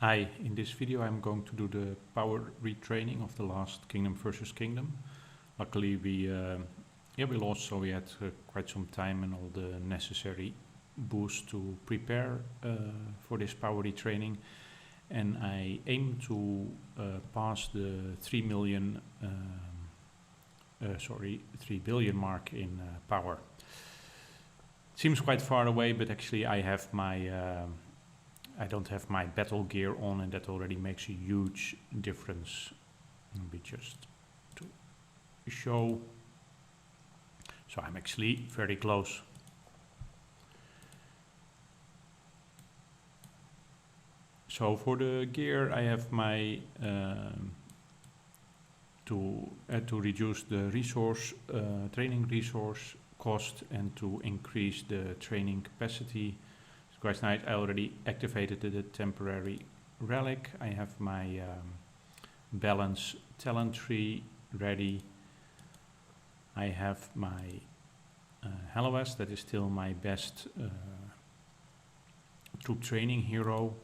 Hi, in this video I'm going to do the power retraining of the last Kingdom versus Kingdom. Luckily we lost, so we had quite some time and all the necessary boost to prepare for this power retraining. And I aim to pass the 3 billion mark in power. Seems quite far away, but actually I have my I don't have my battle gear on, and that already makes a huge difference. Maybe just to show. So I'm actually very close. So for the gear I have my to reduce the resource training resource cost and to increase the training capacity. Quite nice. I already activated the temporary relic. I have my balance talent tree ready. I have my Hallowest, that is still my best troop training hero.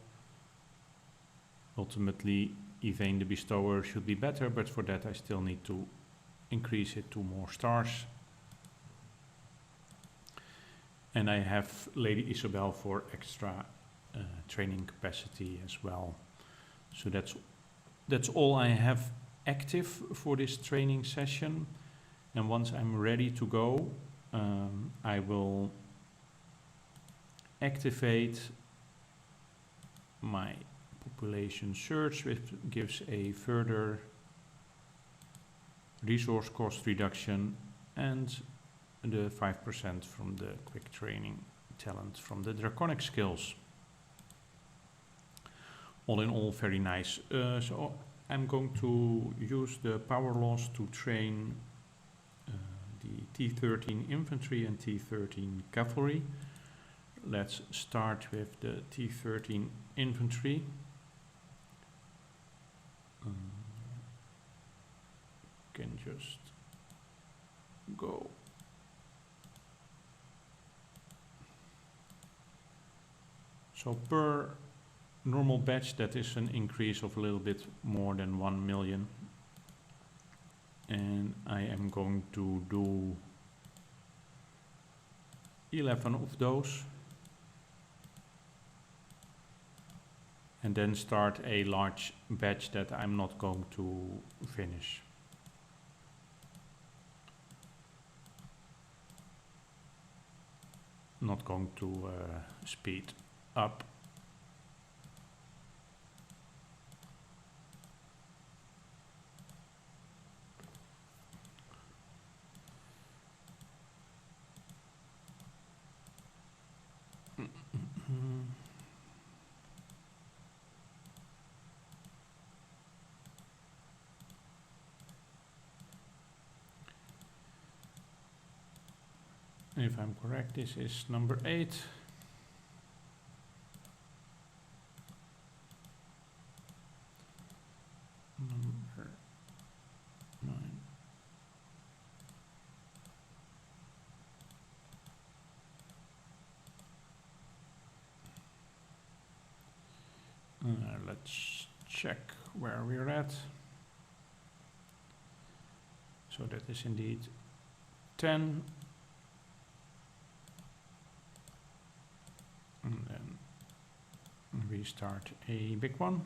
Ultimately, Yvain the Bestower should be better, but for that I still need to increase it to more stars. And I have Lady Isabel for extra training capacity as well. So that's all I have active for this training session. And once I'm ready to go, I will activate my population search, which gives a further resource cost reduction and the 5% from the quick training talent from the draconic skills. All in all, very nice. So I'm going to use the power loss to train the T13 infantry and T13 cavalry. Let's start with the T13 infantry. Can just go. So per normal batch, that is an increase of a little bit more than 1 million. And I am going to do 11 of those. And then start a large batch that I'm not going to finish. Not going to speed up. If I'm correct, this is number 8. Number 9. Let's check where we're at. So that is indeed 10. And then we start a big one.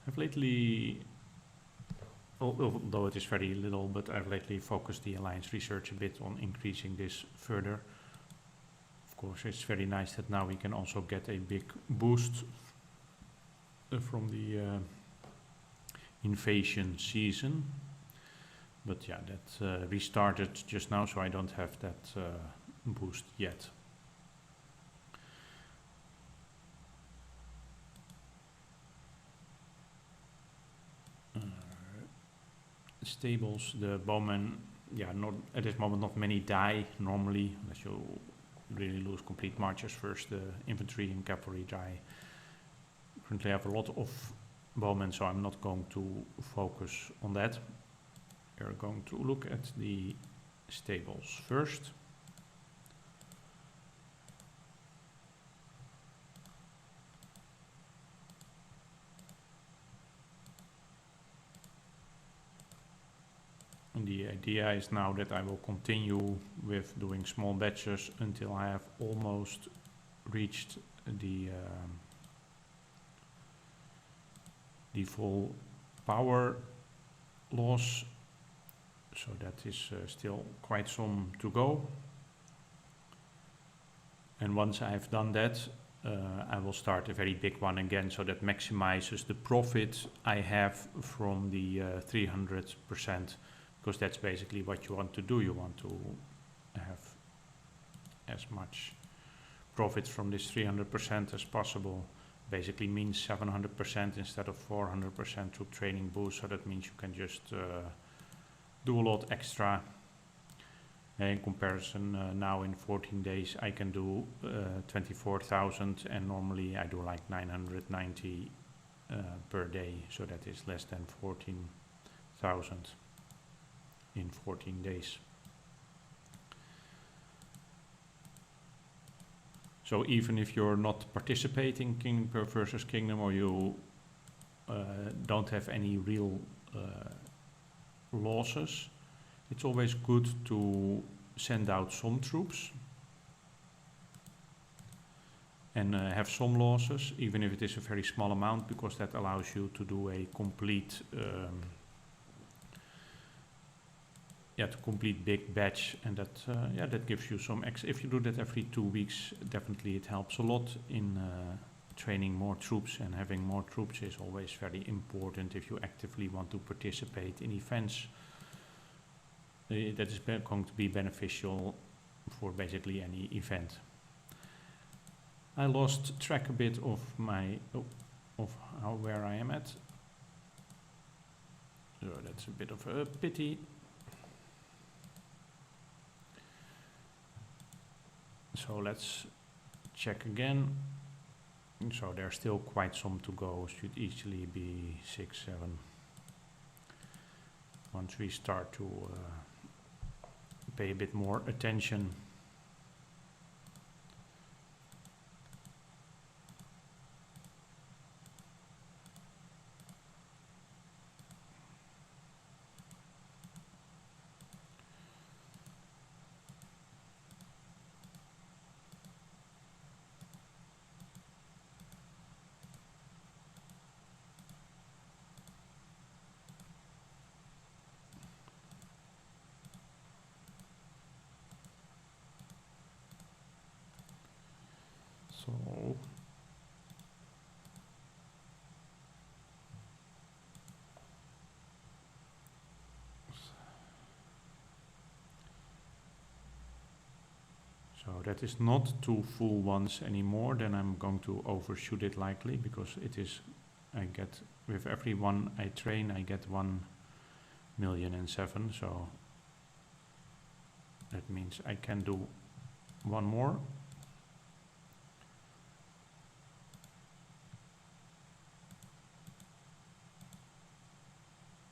I've lately, although it is very little, but I've lately focused the Alliance research a bit on increasing this further. Of course, it's very nice that now we can also get a big boost from the invasion season. But yeah, that restarted just now, so I don't have that boost yet. Stables, the bowmen, yeah, not at this moment not many die normally, unless you really lose complete marchers. First the infantry and cavalry die. Currently I have a lot of bowmen, so I'm not going to focus on that. We're going to look at the stables first. And the idea is now that I will continue with doing small batches until I have almost reached the full power loss. So that is still quite some to go. And once I have done that, I will start a very big one again, so that maximizes the profit I have from the 300%, because that's basically what you want to do. You want to have as much profit from this 300% as possible. Basically means 700% instead of 400% through training boost, so that means you can just do a lot extra. In comparison, now in 14 days I can do 24,000, and normally I do like 990 per day, so that is less than 14,000 in 14 days. So even if you're not participating in Kingdom versus Kingdom, or you don't have any real losses, it's always good to send out some troops and have some losses, even if it is a very small amount, because that allows you to do a complete big batch, and that that gives you some if you do that every 2 weeks, definitely it helps a lot in training more troops, and having more troops is always very important if you actively want to participate in events. That is going to be beneficial for basically any event. I lost track a bit of my where I am at. So that's a bit of a pity. So let's check again. So there's still quite some to go. Should easily be 6, 7. Once we start to pay a bit more attention. So that is not 2 full ones anymore. Then I'm going to overshoot it likely, because it is, I get, with every one I train, I get 1,000,007. So that means I can do one more.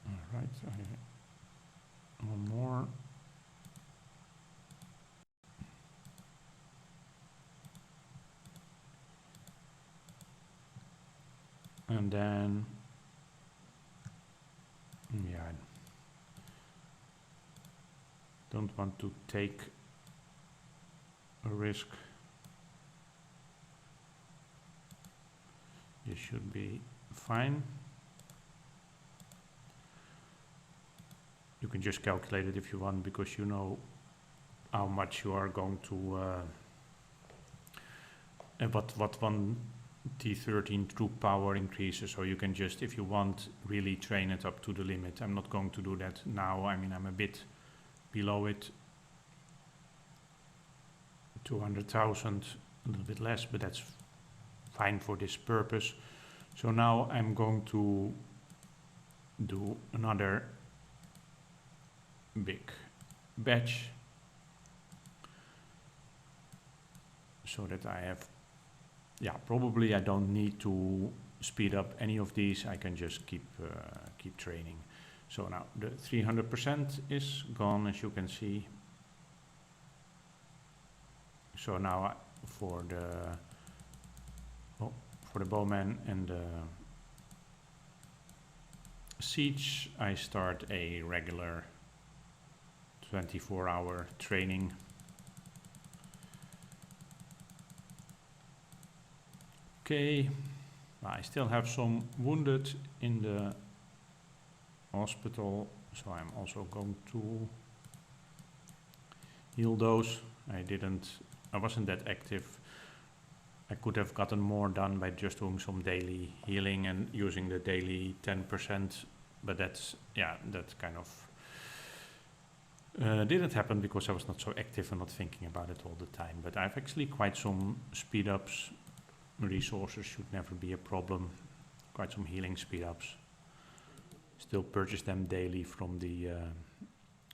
All right, one more. And then, yeah, I don't want to take a risk. This should be fine. You can just calculate it if you want, because you know how much you are going to, what one T13 troop power increases, so you can just, if you want, really train it up to the limit. I'm not going to do that now. I mean, I'm a bit below it, 200,000, a little bit less, but that's fine for this purpose. So now I'm going to do another big batch, so that I have, probably I don't need to speed up any of these. I can just keep training. So now the 300% is gone, as you can see. So now for the bowman and the siege, I start a regular 24-hour training. Okay, I still have some wounded in the hospital, so I'm also going to heal those. I wasn't that active. I could have gotten more done by just doing some daily healing and using the daily 10%, but that kind of didn't happen because I was not so active and not thinking about it all the time. But I have actually quite some speed ups. Resources should never be a problem. Quite some healing speed ups. Still purchase them daily from the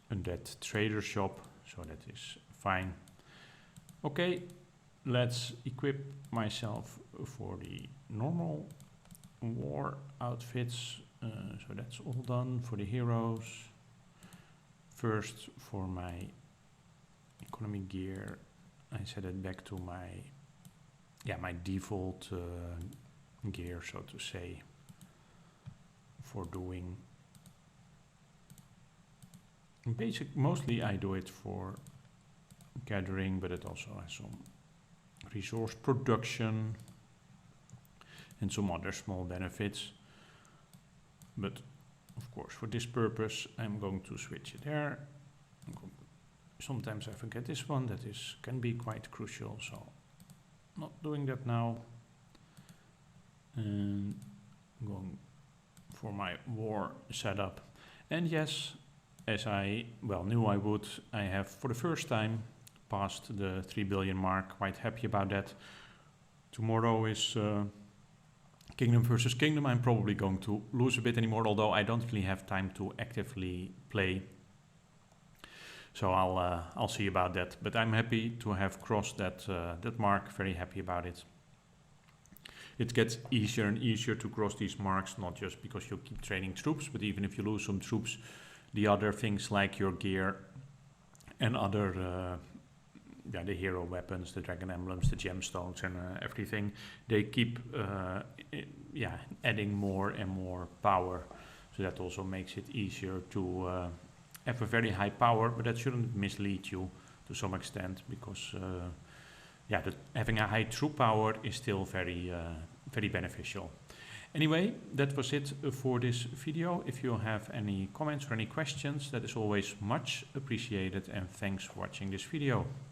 Undead Trader shop, so that is fine. Okay, let's equip myself for the normal war outfits. So that's all done for the heroes. First, for my economy gear, I set it back to my default gear, so to say, for doing mostly I do it for gathering, but it also has some resource production and some other small benefits. But of course, for this purpose, I'm going to switch it there. Sometimes I forget this one, can be quite crucial, so not doing that now. And going for my war setup. And yes, as I knew I would, I have for the first time passed the 3 billion mark. Quite happy about that. Tomorrow is Kingdom versus Kingdom. I'm probably going to lose a bit anymore, although I don't really have time to actively play. So I'll see about that. But I'm happy to have crossed that mark. Very happy about it. It gets easier and easier to cross these marks, not just because you keep training troops, but even if you lose some troops, the other things like your gear and other the hero weapons, the dragon emblems, the gemstones and everything, they keep adding more and more power. So that also makes it easier to have a very high power, but that shouldn't mislead you to some extent, because having a high troop power is still very beneficial. Anyway, that was it for this video. If you have any comments or any questions, that is always much appreciated, and thanks for watching this video.